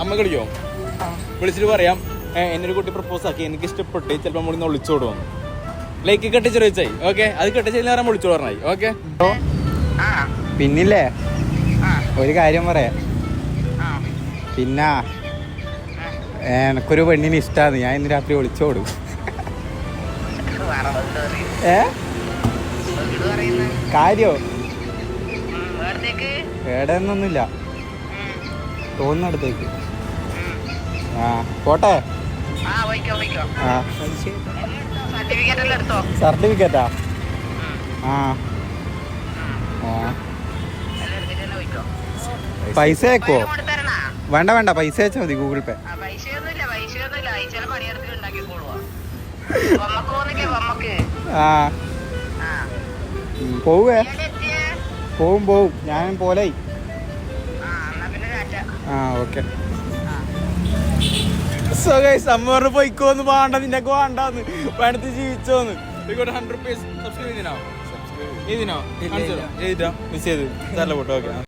അമ്മ കളിക്കോ? വിളിച്ചിട്ട് പറയാം എന്നൊരു കുട്ടി പ്രപ്പോസ് ആക്കി, എനിക്ക് ഇഷ്ടപ്പെട്ട്, ചിലപ്പോൾ നമ്മളിന്ന് ഒളിച്ചോടും. ലൈക്ക് കെട്ടിച്ച് ചോദിച്ചായി. ഓക്കെ, അത് കെട്ടിച്ച് നേരം വിളിച്ചോട് പറഞ്ഞായി. ഓക്കെ. പിന്നില്ലേ ഒരു കാര്യം പറയാം. പിന്നെ എനക്കൊരു പെണ്ണിന് ഇഷ്ടാന്ന്. ഞാൻ ഇന്ന് രാത്രി ഒളിച്ചോടും. കാര്യോ ഏടെന്നൊന്നുമില്ല, തോന്നുന്നിടത്തേക്ക്. ആ പോട്ടെ. സർട്ടിഫിക്കറ്റാ? പൈസ അയക്കോ? വേണ്ട വേണ്ട, പൈസ അയച്ചാൽ മതി, ഗൂഗിൾ പേ. ആ പോവേ? പോവും ഞാൻ പോലെ. ആ ഓക്കെ. സോ ഗൈസ്, അമ്മ പറഞ്ഞു പോയിക്കോന്ന്, വേണ്ട നിനക്ക് വേണ്ടാന്ന്, വേണ്ടത് ജീവിച്ചോന്ന്. 100 rupees സബ്സ്ക്രൈബ് ചെയ്തിനോ? മിസ് ചെയ്ത് തരല പോട്ടോ. ഓക്കെ.